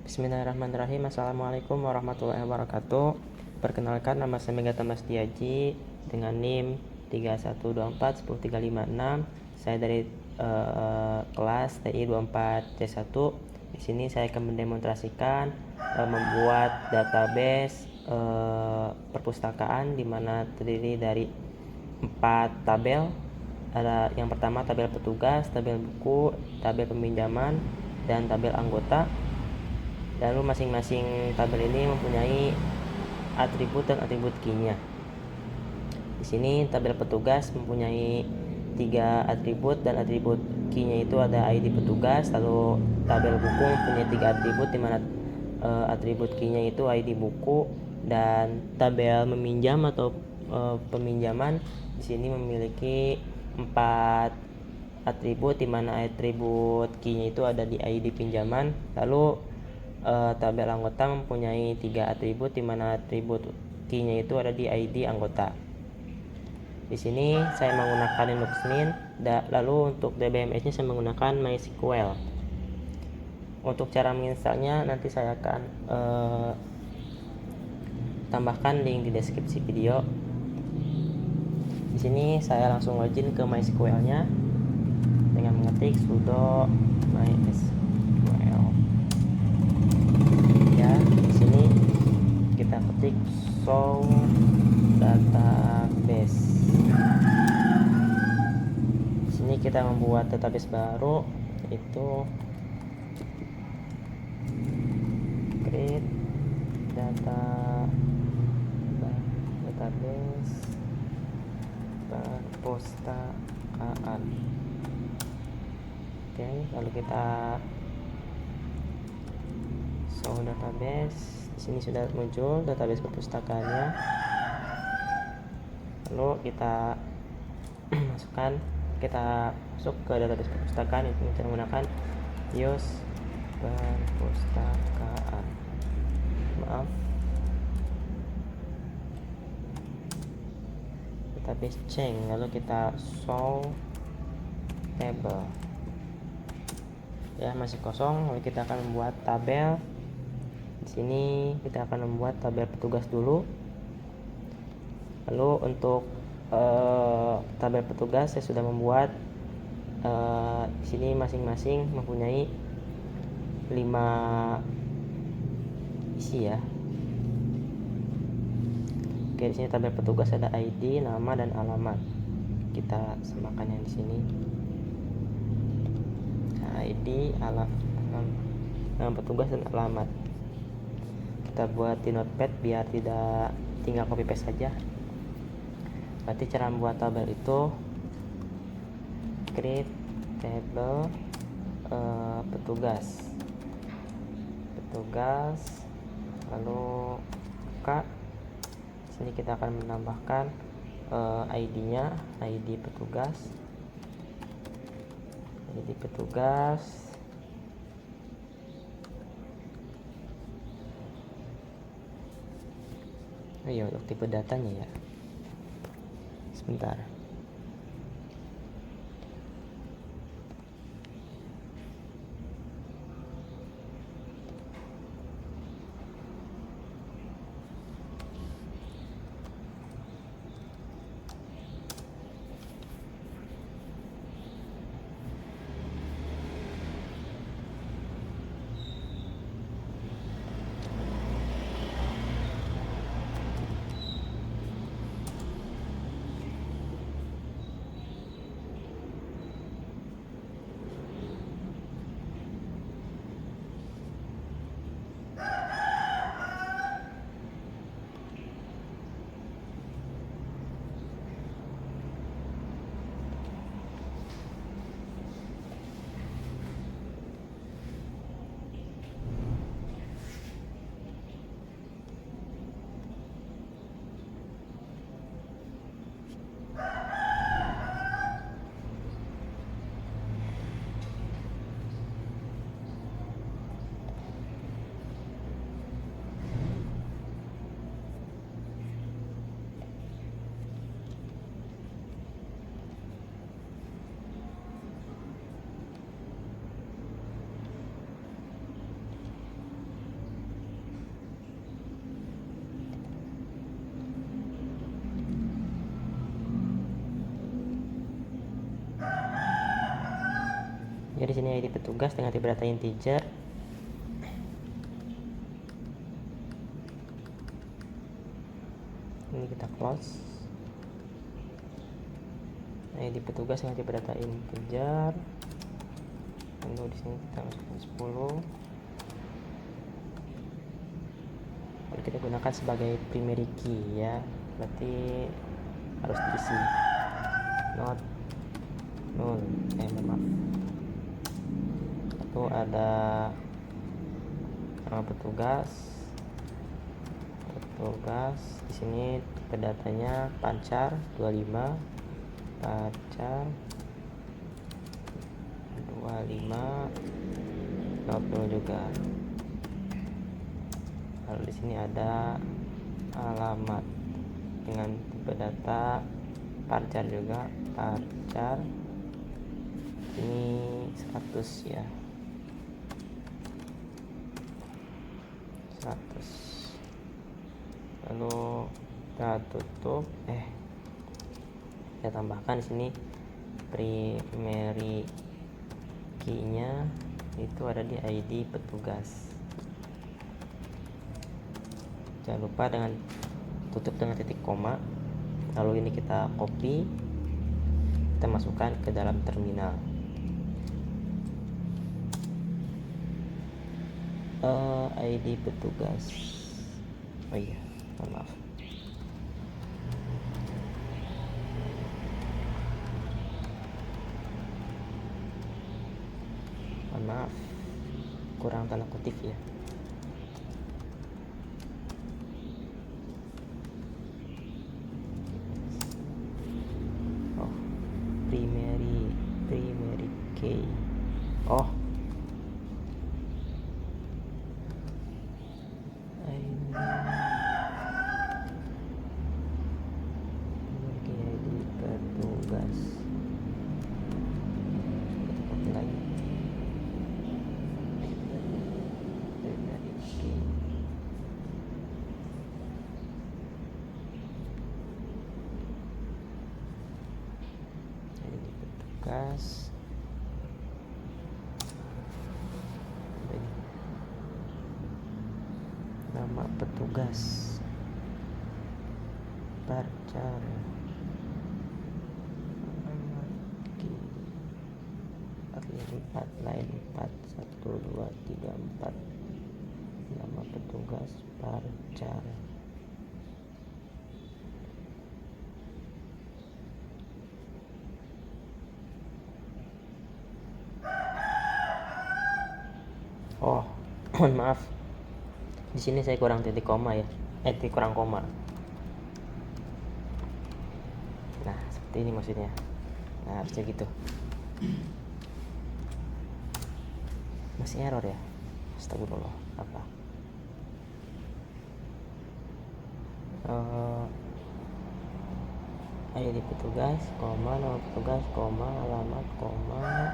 Bismillahirrahmanirrahim. Assalamualaikum warahmatullahi wabarakatuh. Perkenalkan, nama saya Megatama Setiaji dengan NIM 31241036. Saya dari kelas TI 24C1. Di sini saya akan mendemonstrasikan membuat database perpustakaan di mana terdiri dari 4 tabel. Ada yang pertama tabel petugas, tabel buku, tabel peminjaman, dan tabel anggota. Lalu masing-masing tabel ini mempunyai atribut dan atribut key-nya. Di sini tabel petugas mempunyai 3 atribut dan atribut key-nya itu ada ID petugas. Lalu tabel buku mempunyai 3 atribut di mana atribut key-nya itu ID buku, dan tabel meminjam atau peminjaman di sini memiliki 4 atribut di mana atribut key-nya itu ada di ID pinjaman. Lalu tabel anggota mempunyai 3 atribut di mana atribut key-nya itu ada di ID anggota. Di sini saya menggunakan Linux Mint, lalu untuk DBMS-nya saya menggunakan MySQL. Untuk cara menginstalnya nanti saya akan tambahkan link di deskripsi video. Di sini saya langsung login ke MySQL-nya dengan mengetik sudo mysql. Di sini kita ketik show database. Di sini kita membuat database baru, yaitu create database perpustakaan. Oke, lalu kita show database. Di sini sudah muncul database perpustakaannya. Lalu kita masuk ke database perpustakaan. Itu kita menggunakan use perpustakaan. Database change. Lalu kita show table. Ya, masih kosong. Lalu kita akan membuat tabel. Di sini kita akan membuat tabel petugas dulu. Lalu untuk tabel petugas saya sudah membuat. Di sini masing-masing mempunyai 5 isi ya. Oke, di sini tabel petugas ada ID, nama, dan alamat. Kita samakan yang di sini. ID, nama petugas, dan alamat. Kita buat di notepad biar tidak tinggal copy paste saja. Berarti cara membuat tabel itu create table petugas, lalu buka. Sini kita akan menambahkan ID-nya, ID petugas. Untuk tipe datanya ya. Sebentar. Jadi sini ID petugas dengan tipe data integer. Ini kita close. ID petugas dengan tipe data integer. Lalu di sini kita masukkan 10. Lalu kita gunakan sebagai primary key ya. Berarti harus diisi not null. Maaf. Lalu ada nama petugas. Di sini tipe datanya pancar 25, pancar 25, not null juga. Lalu di sini ada alamat dengan tipe data pancar juga, pancar ini 100 ya, 100. Lalu kita tutup. Saya tambahkan di sini primary key-nya itu ada di ID petugas. Jangan lupa dengan tutup dengan titik koma. Lalu ini kita copy, kita masukkan ke dalam terminal. ID petugas. Oh iya, maaf. Maaf, kurang tanda kutip ya. Oh, primary key. Oh, ID petugas. Oke lagi. Petugas. Nama petugas pancar 4 line 4 1 2 3 4. Nama petugas pancar. Oh, mohon maaf. Di sini saya kurang titik koma ya. Kurang koma. Nah, seperti ini maksudnya. Nah, harusnya gitu. Masih error ya? Astagfirullah. Apa? ID petugas, koma, nama petugas, koma, alamat, koma,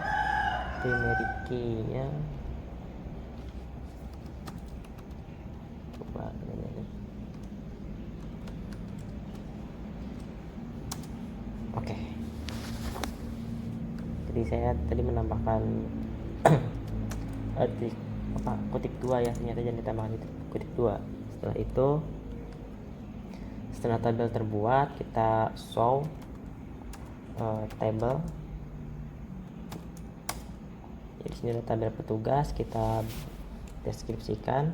primary key-nya. Coba ini. Oke. Jadi saya tadi menambahkan kutip 2 ya, ternyata jangan ditambahkan kutip 2. Setelah itu, setelah tabel terbuat, kita show table. Jadi sini ada tabel petugas, kita deskripsikan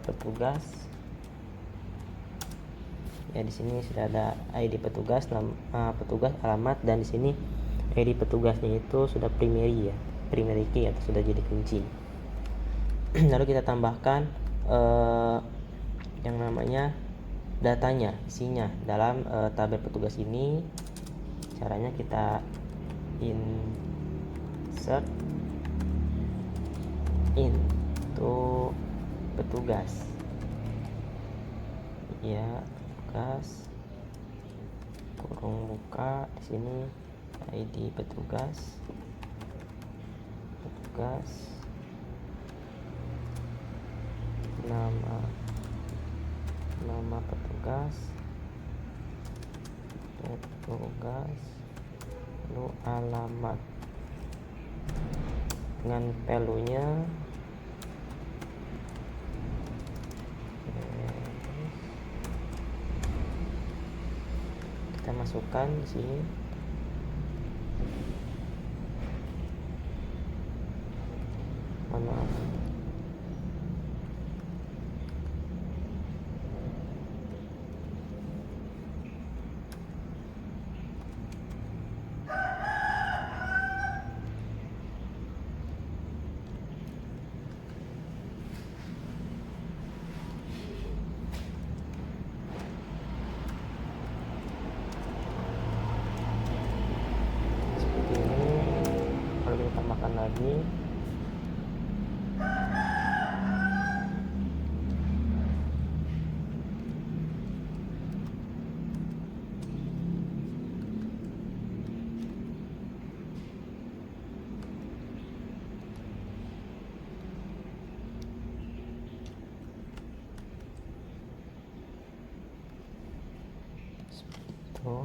petugas. Ya, di sini sudah ada ID petugas, nama petugas, alamat, dan di sini ID petugasnya itu sudah primary ya, primary key atau sudah jadi kunci. Lalu kita tambahkan yang namanya datanya, isinya dalam tabel petugas ini. Caranya kita insert into petugas ya, petugas kurung buka, di sini ID petugas, nama petugas, lalu alamat. dengan value-nya kita masukkan di sini. Maaf. Seperti ini. Kalau kita tambahkan lagi, seperti itu.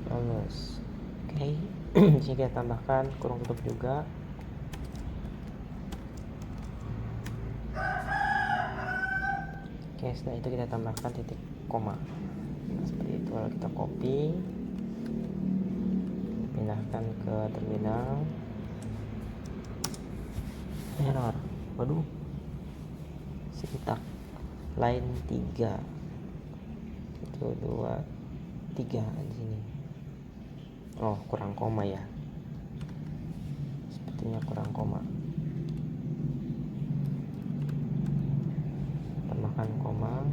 Bagus. Oke. Jadi kita tambahkan kurung tutup juga. Oke, setelah itu kita tambahkan titik koma. Nah, seperti itu. Lalu kita copy, pindahkan ke terminal. Error. Waduh. Sintak line 3. 1 2 3 di sini. Oh, kurang koma ya. Sepertinya kurang koma. Tambahkan koma.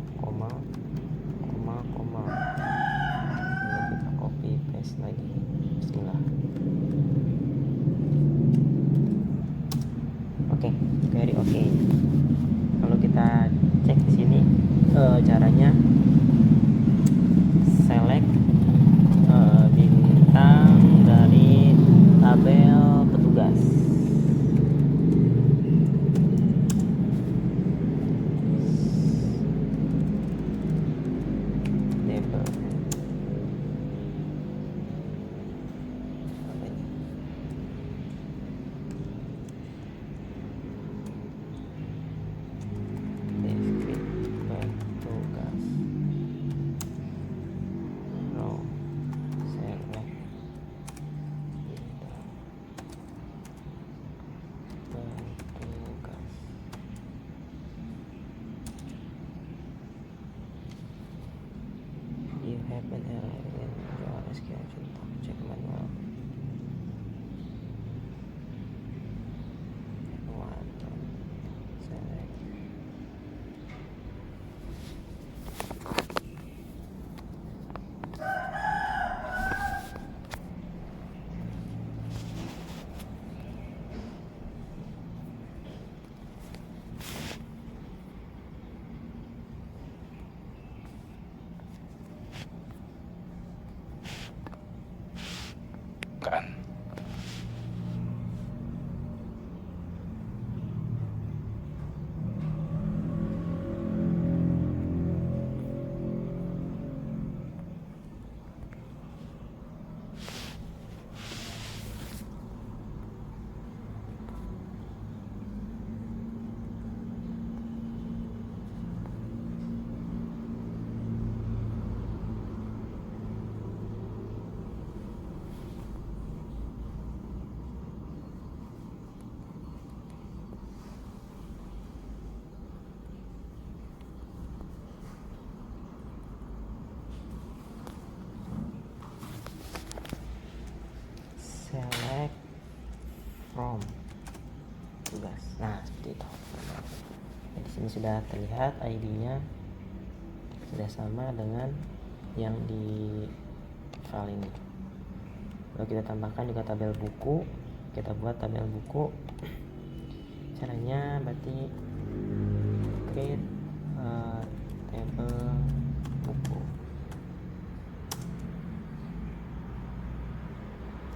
Lalu kita copy paste lagi. Bismillah. Oke, very okay. Kalau kita cek di sini caranya select bintang dari tabel petugas. Label. Apa ini? Deskripsi petugas. Row. Select. Petugas. You have an error in your SQL. Check manual. One. Select. sudah terlihat ID-nya sudah sama dengan yang di file ini. Lalu kita tambahkan juga tabel buku. Kita buat tabel buku. Caranya berarti create table buku.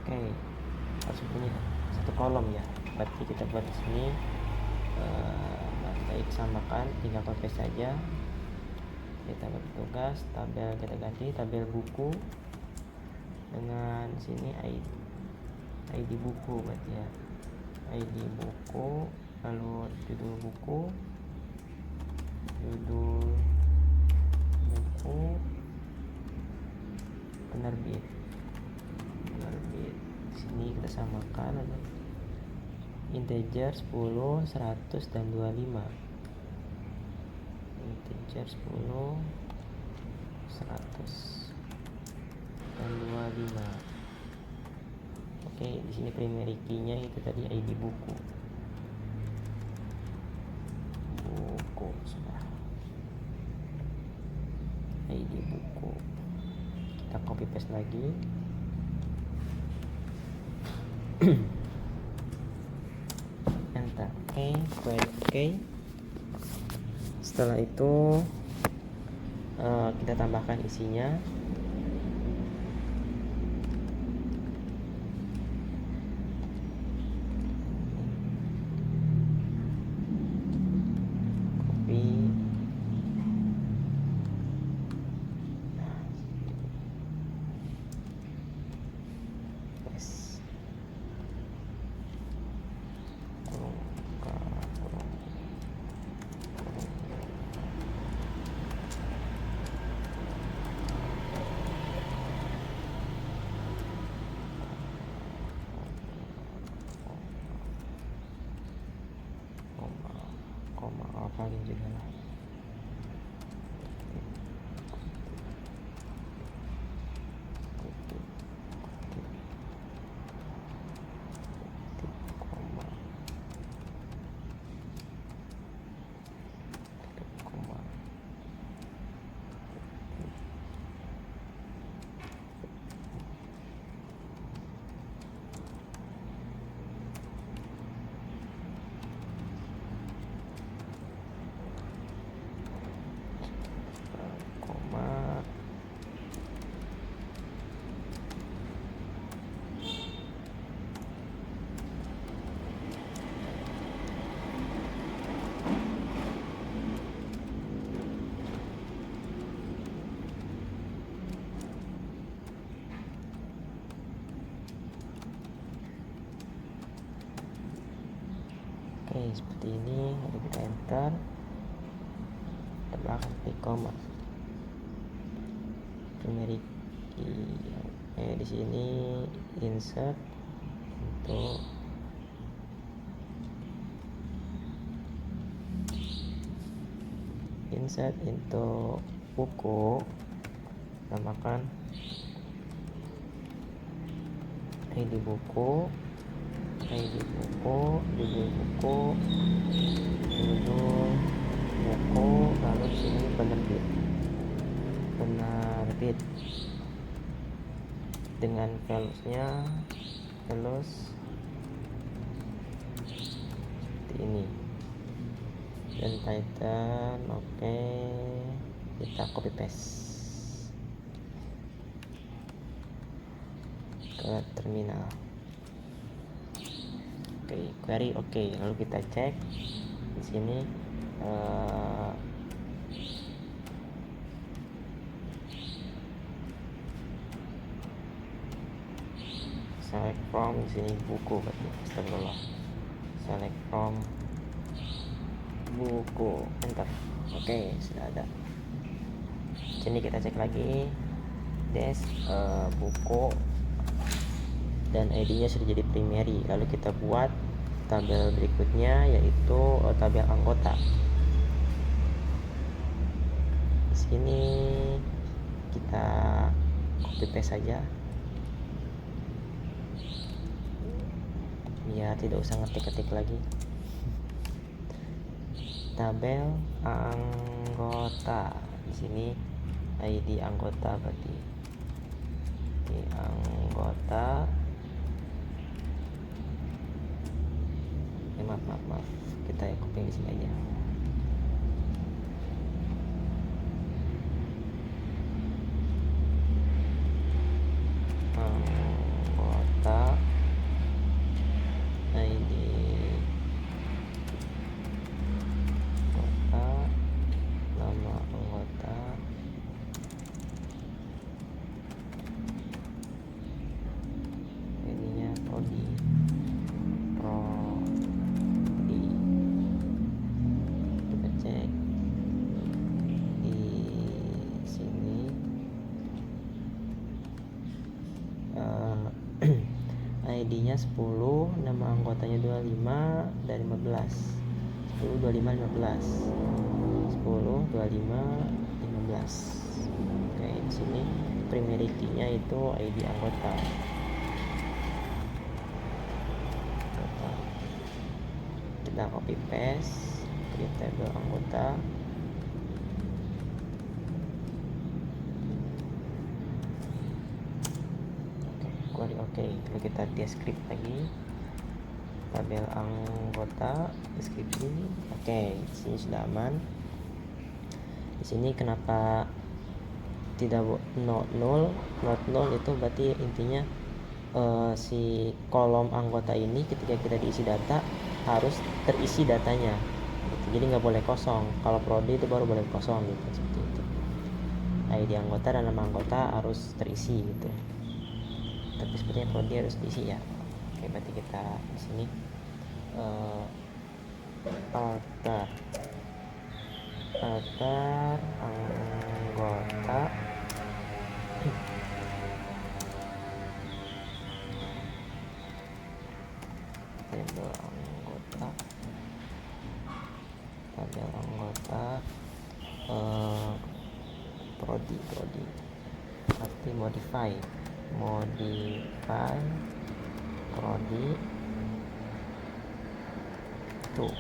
Oke, harus punya satu kolom ya. Berarti kita buat di sini baik samakan, tinggal copy saja. Kita buat tugas tabel, kita ganti tabel buku dengan sini ID buku berarti ya, ID buku, lalu judul buku, penerbit. Sini kita samakan ada integer 10, 100 dan 25. Integer 10, 100 dan 25. Oke, di sini primary key-nya itu tadi ID buku. Sudah. ID buku. Kita copy paste lagi. Enter. Oke, query oke. Setelah itu kita tambahkan isinya. Paling juga lah. Oke, seperti ini. Lalu kita enter, tambahkan klik koma. Primary key. Di sini insert untuk buku, tambahkan ID buku, judul buku, lalu sini penerbit dengan values-nya seperti ini, dan title. Oke, kita copy paste ke terminal. Oke, query oke. Lalu kita cek di sini select from, di sini buku berarti. Astagfirullah. Select from buku, enter. Oke, sudah ada. Sini kita cek lagi buku, dan ID-nya sudah jadi primary. Lalu kita buat tabel berikutnya, yaitu tabel anggota. Di sini kita copy paste saja, biar tidak usah ngetik-ketik lagi. tabel anggota. Di sini ID anggota, berarti di anggota. Maaf, kita copy di sini aja. Anggota ID anggota, nama anggota, ininya prodi. Kita cek di sini. ID-nya 10, nama anggotanya 25 dan 15. 10, 25, 15. 10, 25, 15. Oke, di sini primary key-nya itu ID anggota. Kita copy paste di tabel anggota. Oke, lalu kita describe lagi tabel anggota, deskripsi. Oke, di sini sudah aman. Di sini kenapa tidak not null? Not null itu berarti intinya si kolom anggota ini ketika kita diisi data harus terisi datanya gitu. Jadi nggak boleh kosong. Kalau prodi itu baru boleh kosong gitu, seperti itu. ID anggota dan nama anggota harus terisi gitu. Tapi sepertinya prodi harus diisi ya. Oke, berarti kita di sini alter anggota tabel anggota prodi arti modify prodi tuh.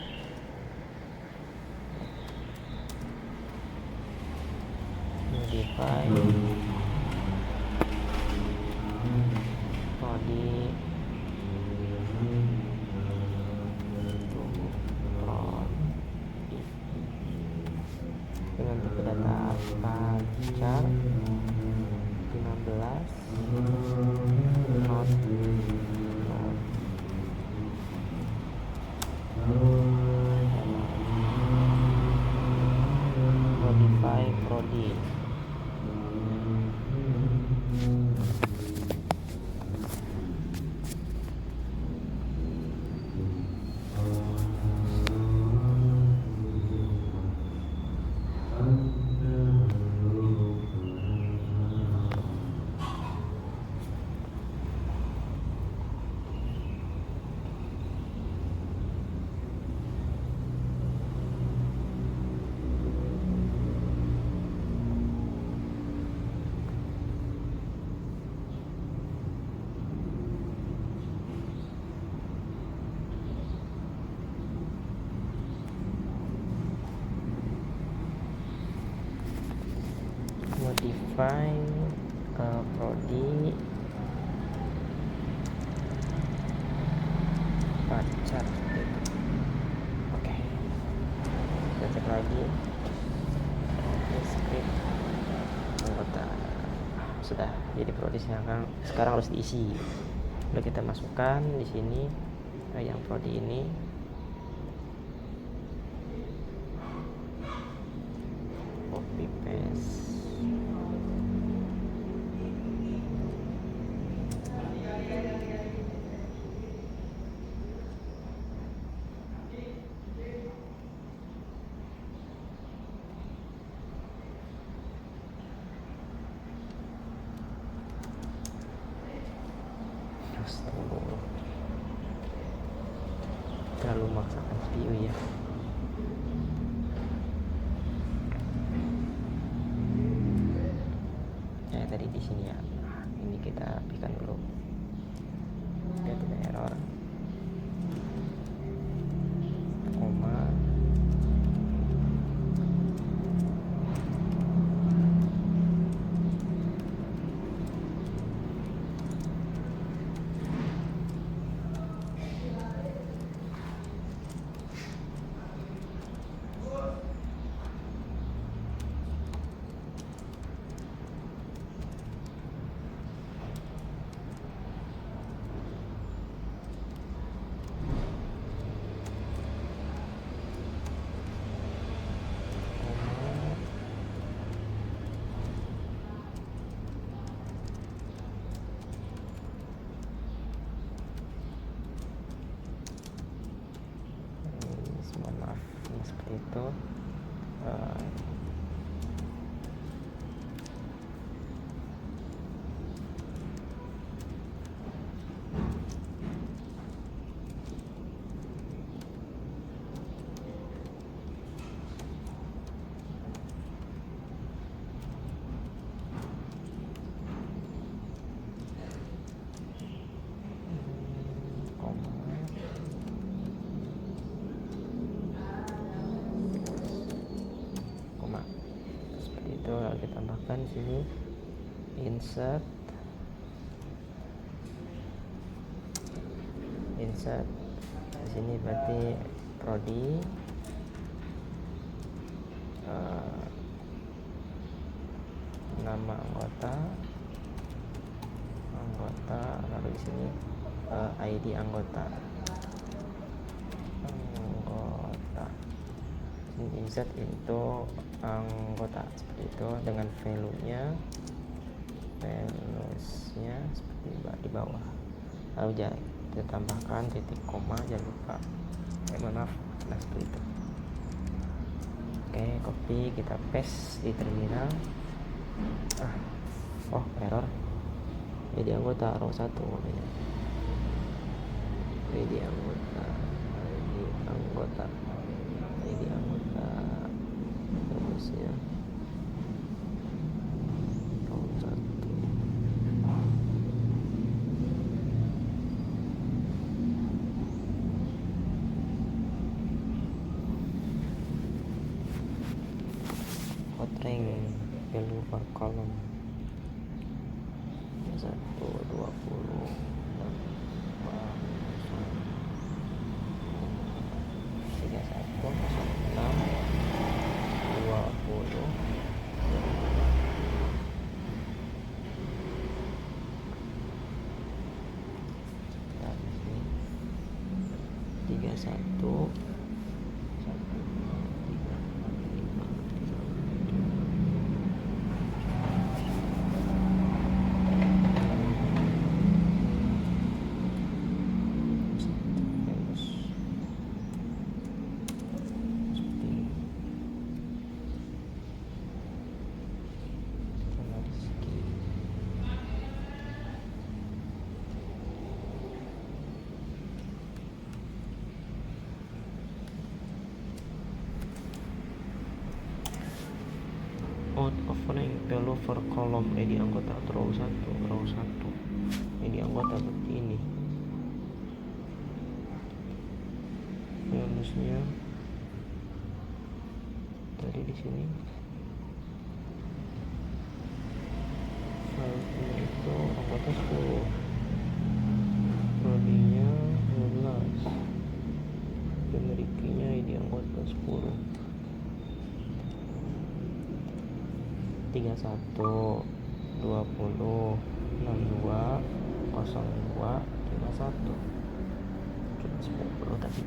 Modify prodi dengan tipe data char 15 not modify prodi. Modify prodi pacar gitu. Oke, kita cek lagi script anggota sudah jadi prodi. Sekarang harus diisi. Lalu kita masukkan di sini yang prodi ini. Copy paste. Terlalu memaksakan CPU ya. Tadi di sini ya. Ini kita apikan dulu. Biar tidak error. lalu kita tambahkan di sini insert di sini berarti prodi nama anggota lalu di sini ID anggota insert into anggota seperti itu dengan values-nya seperti di bawah. Lalu kita tambahkan titik koma, jangan lupa maaf, nah seperti itu. Oke, copy, kita paste di terminal. Error. Jadi anggota row 1 namanya. Jadi anggota terusnya row 1. Rank value per column 1, 20, 31 out of rank value for column ID anggota row 1 ID anggota seperti ini. Valuesnya tadi di sini valuesnya itu anggota 10, prodinya 12, pemilikinya ID anggota 10. 31 20 62 02 31 cuma 10 tadi.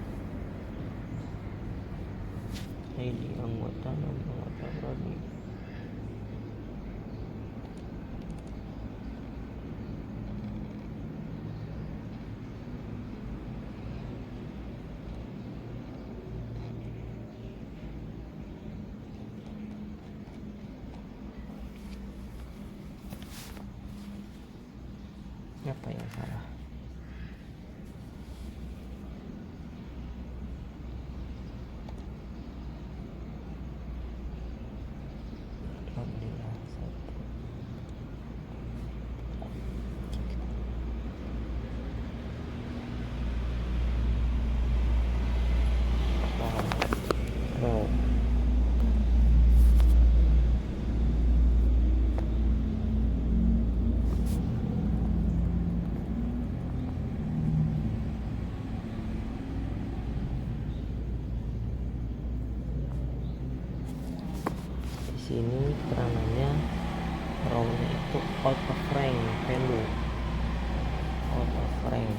ID anggota nama anggota prodi. Apa yang salah? Alhamdulillah satu. Oh. Sini peranannya row-nya itu out of rank value, out of rank.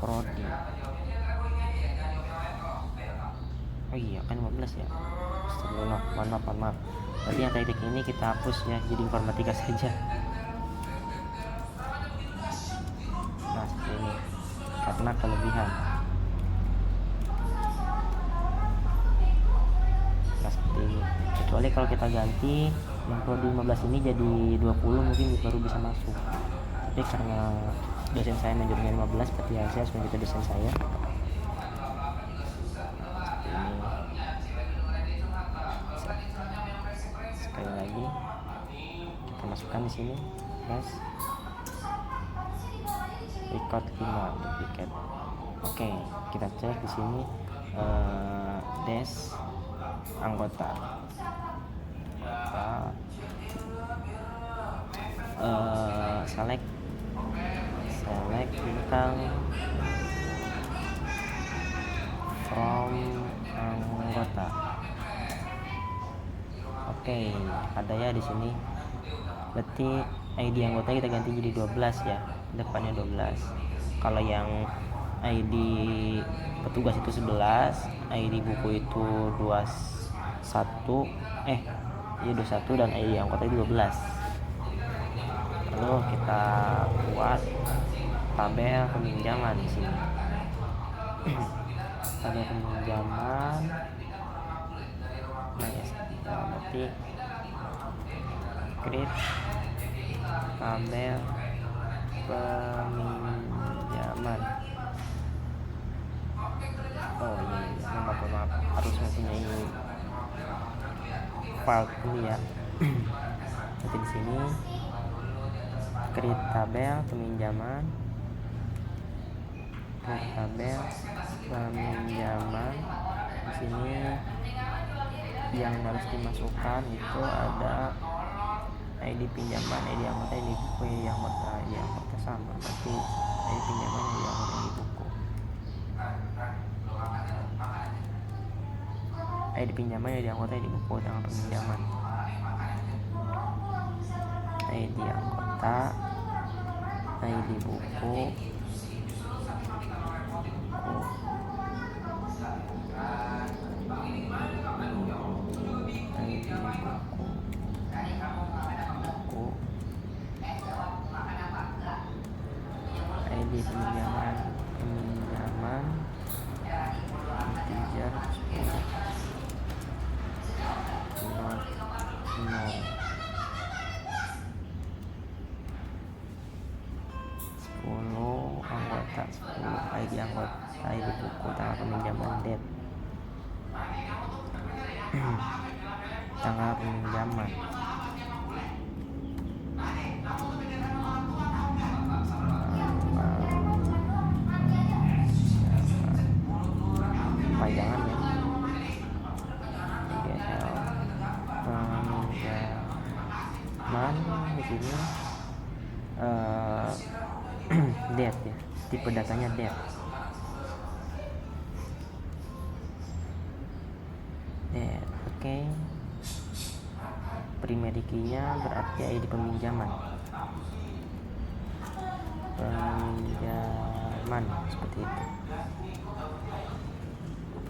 Prodi. Oh iya kan 15 ya. Astagfirullah, mohon maaf. Berarti yang teknik ini kita hapus ya, jadi informatika saja. Nah seperti ini, karena kelebihan. Nah seperti ini. Kecuali kalau kita ganti yang prodi 15 ini jadi 20 mungkin baru bisa masuk. Tapi karena dosen saya menjurusnya 15, berarti ya saya harus mengikuti dosen saya. Sekali lagi kita masukkan di sini yes, record 5 duplicate. Oke, kita cek di sini des anggota select bintang from anggota. Oke, ada ya di sini. Berarti ID anggota kita ganti jadi 12 ya, depannya 12. Kalau yang ID petugas itu 11, ID buku itu 21, 21 dan ID anggota itu 12. Lalu kita buat tabel peminjaman di sini. Tabel peminjaman. Nah, ya, berarti create tabel peminjaman part ini ya. Nanti di sini create tabel peminjaman, di sini yang harus dimasukkan itu ada ID pinjaman, ID anggota, ID buku, ID anggota sama, tapi ID pinjaman, ID anggota, ID buku. ID pinjaman, ID anggota, ID buku, tanggal peminjaman. ID anggota, ID buku, ID pinjaman, integer 10 anggota 10 ID anggota, ID buku, tanggal peminjaman, date tanggal peminjaman, panjangan ya, GL peminjaman. Di sini date ya, tipe datanya date. Oke. Primary key-nya berarti ID peminjaman, seperti itu.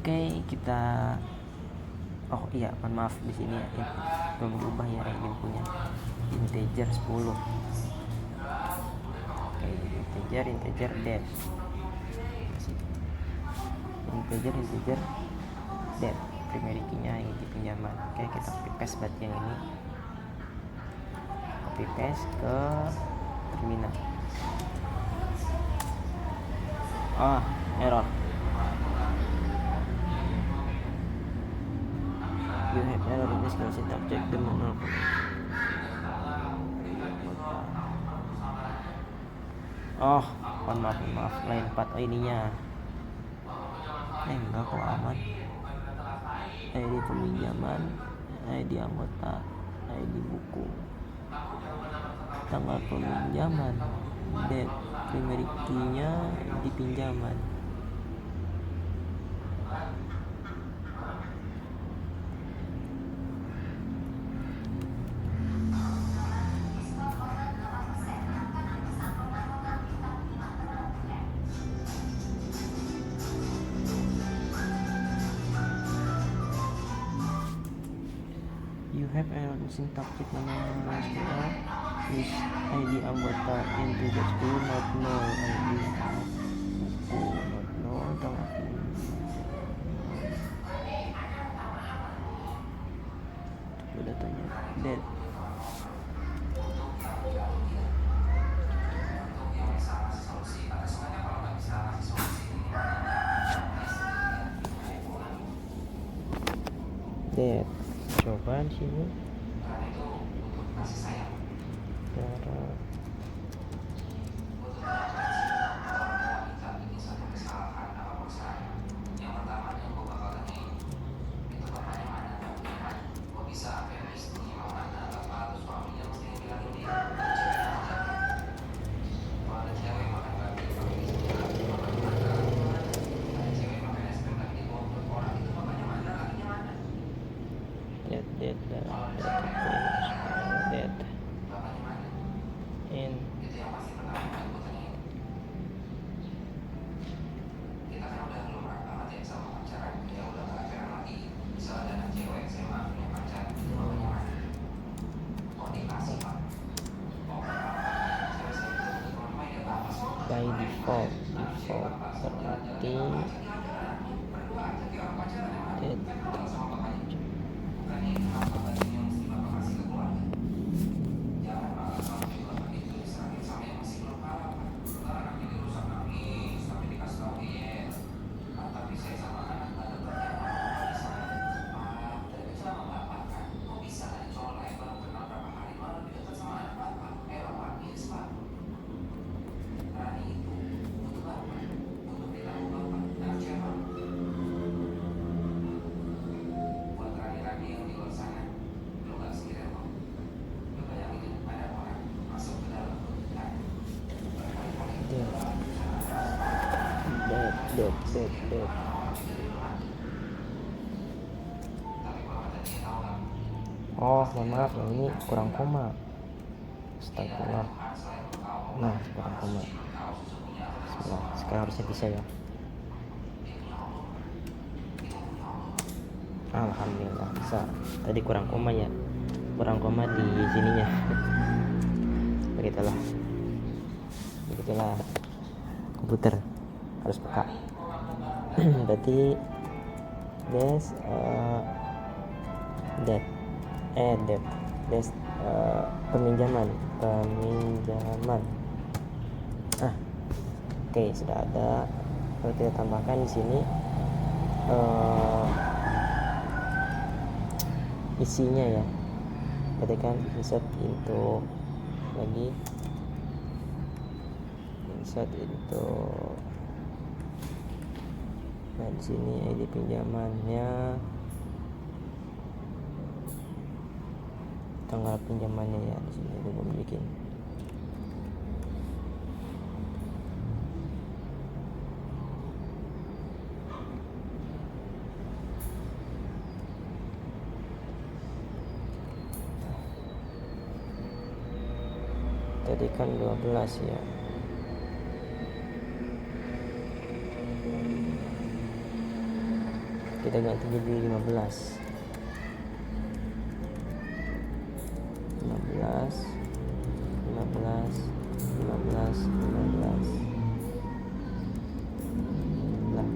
Oke, kita maaf di sini ya, belum berubah ya ID bukunya, integer 10. Oke, integer date, integer date, primary key-nya ID pinjaman. Oke, kita copy paste berarti yang ini, copy paste ke terminal. Error. You have error in this case, check the manual. Maaf, lain part ininya. Enggak kok amat. ID peminjaman, ID anggota, ID buku, tanggal peminjaman, date, primary key-nya di pinjaman. You have error in syntactic manual SQL with ID anggota integer 10 not null, ID buku not null, tanggal itu datanya date. Coba di sini by default berarti date. Oh, mohon maaf ya, ini kurang koma. Astagfirullah. Nah, kurang koma. Bismillah. Sekarang harusnya bisa ya. Alhamdulillah bisa. Tadi kurang koma ya. Kurang koma di sininya. Begitulah komputer harus peka. Berarti des peminjaman. Oke, sudah ada. Kalau kita tambahkan di sini isinya ya. Ketikkan insert into nah di sini ID pinjamannya, tanggal pinjamannya ya, di sini gue bikin. Tadi kan 12 ya. Kita ganti jadi 15. Lah.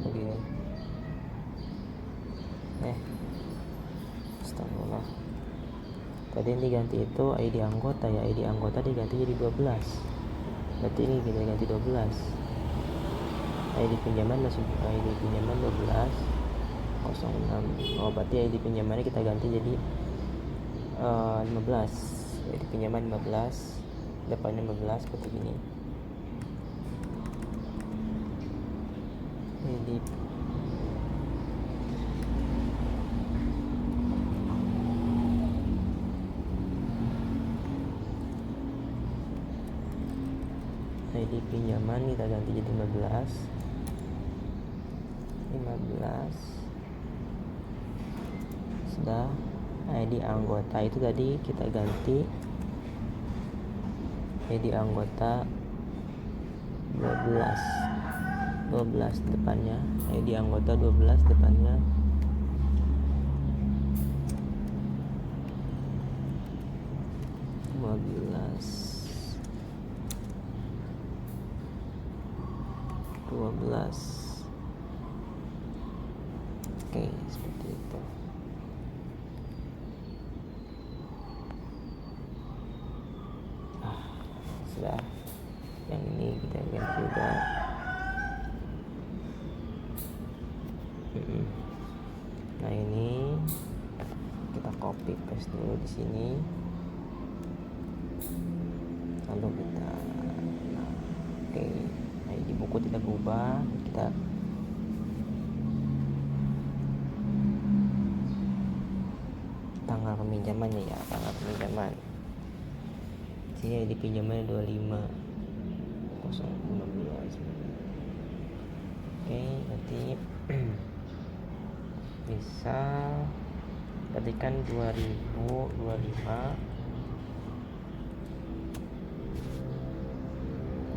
Begini. Astagfirullah. Tadi yang diganti itu ID anggota ya, ID anggota diganti jadi 12. Berarti ini kita ganti 12. ID pinjaman 12 06. Oh, berarti ID pinjamannya kita ganti jadi 15. ID pinjaman 15, depannya 15 seperti ini. ID pinjaman kita ganti jadi 15. Sudah. ID anggota itu tadi kita ganti ID anggota 12 depannya. ID anggota 12 depannya. Oke, seperti itu. Sudah. Yang ini kita ganti juga. Nah, ini kita copy paste dulu di sini. Lalu kita di buku tidak berubah, kita tanggal peminjamannya ya, tanggal peminjaman. Sini di pinjamannya 25/016. Oke, berarti bisa ketikkan 2025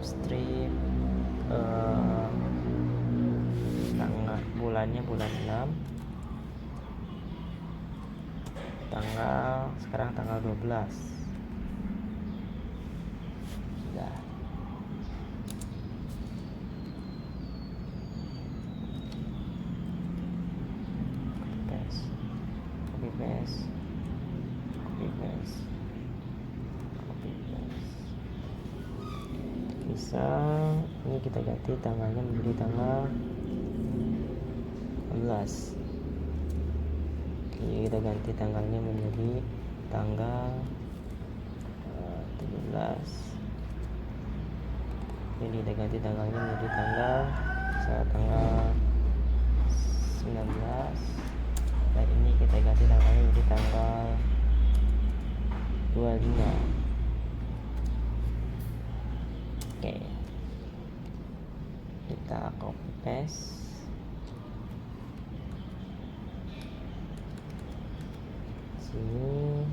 strip tanggal bulannya bulan 6, sekarang tanggal 12. Sudah. Copy paste. Bisa ini kita ganti tanggalnya menjadi tanggal 16. Ini kita ganti tanggalnya menjadi tanggal 17. Jadi kita ganti tanggalnya menjadi tanggal 19. Dan ini kita ganti tanggalnya menjadi tanggal 25. Oke. kita copy paste sini,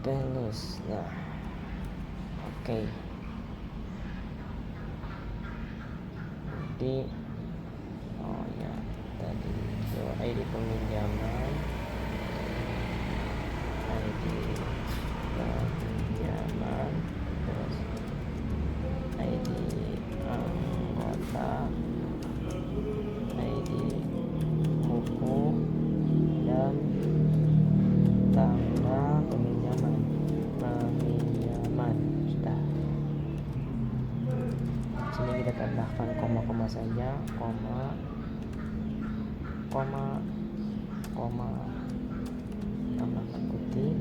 terus nah oke. Jadi oh ya tadi itu ID peminjaman, ID peminjaman, terus ID anggota, ID buku, dan tanggal peminjaman sudah. Sini kita tambahkan koma-koma saja, koma, tambahkan kutip,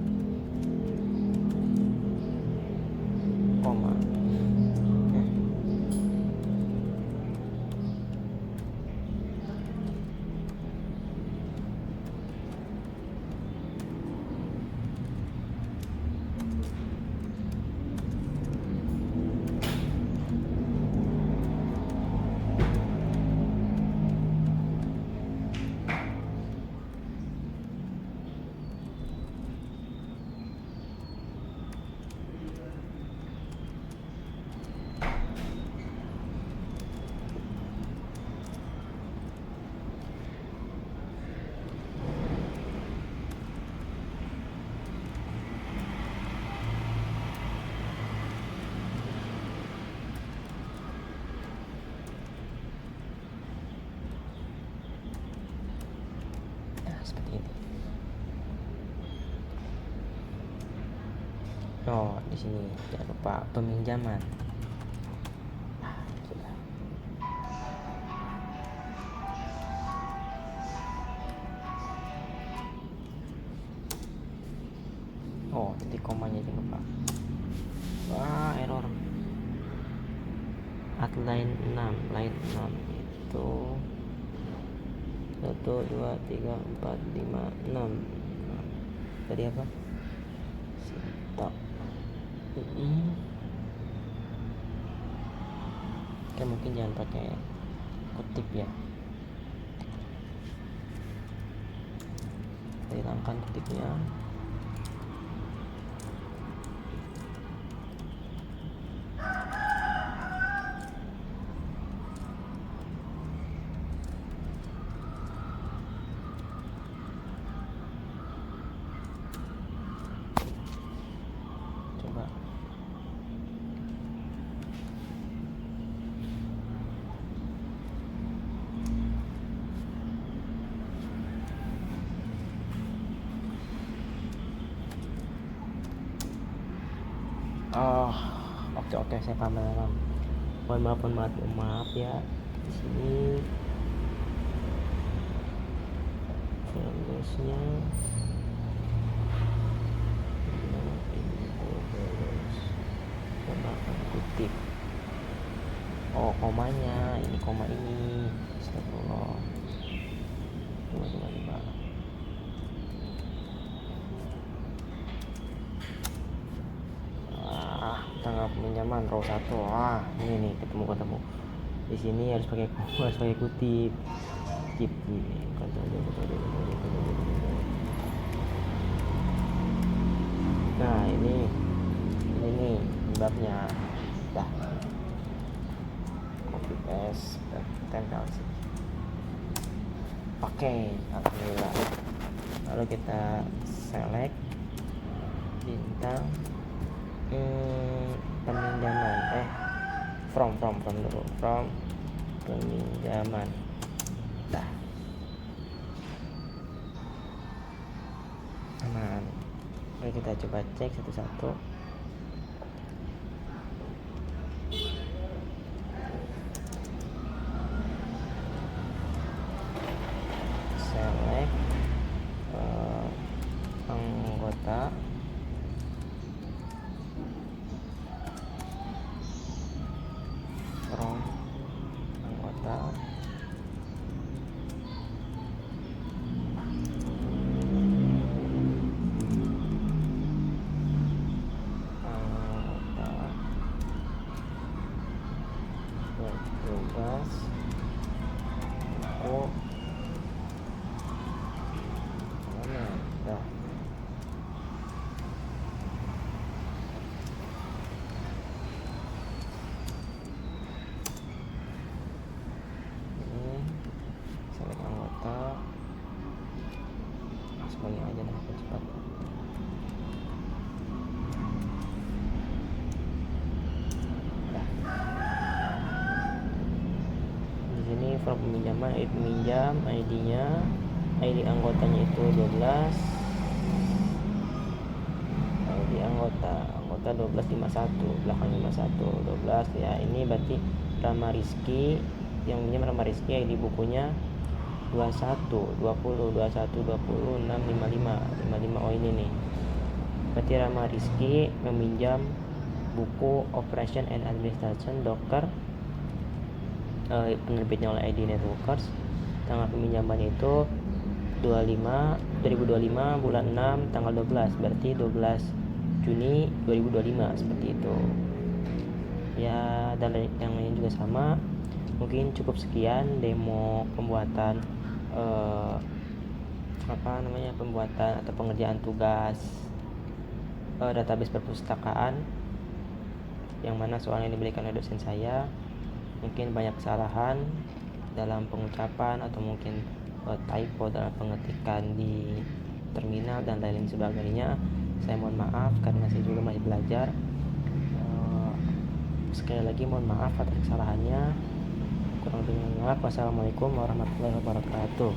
koma. Seperti ini. Oh, di sini jangan lupa peminjaman. Sudah. Oh, titik komanya jangan lupa. Wah, error. At line 6 itu 1, 2, 3, 4, 5, 6. Tadi apa? Stop. Oke, mungkin jangan pakai kutip ya. Kita hilangkan kutipnya. Oh, oke, saya paham. Mohon maaf ya. Di sini fokusnya tambahkan kutip. Oh, komanya, ini koma ini. Astagfirullah. Coba. Tanggal peminjaman row 1. Ini nih ketemu. Di sini harus pakai kutip. Nah, ini nih babnya. Dah. Copy paste dan tempel sih. Oke, alhamdulillah. Lalu kita select bintang peminjaman from dulu, from peminjaman. Dah aman. Mari kita coba cek satu-satu. Select anggota, from anggota, tugas buku mana dah. Ini select anggota, semuanya aja dah cepat. Ini form peminjaman, ID peminjam, ID-nya, ID anggotanya itu 12, ID anggota 1251, belakang 51, 12 ya. Ini berarti Rama Rizky, yang pinjam Rama Rizky, ID bukunya 21, 20, 21, 20, 6, 55. Oh ini nih. Berarti Rama Rizky meminjam buku Operation and Administration Docker, penerbitnya oleh ID Networkers. Tanggal peminjaman itu 2025 bulan 6 tanggal 12, berarti 12 Juni 2025 seperti itu ya. Dan yang lain juga sama. Mungkin cukup sekian demo pembuatan pembuatan atau pengerjaan tugas database perpustakaan, yang mana soalnya diberikan oleh dosen saya. Mungkin banyak kesalahan dalam pengucapan atau mungkin typo dalam pengetikan di terminal dan lain sebagainya. Saya mohon maaf karena saya juga masih belajar. Sekali lagi mohon maaf atas kesalahannya. Kurang lebihnya maaf. Wassalamualaikum warahmatullahi wabarakatuh.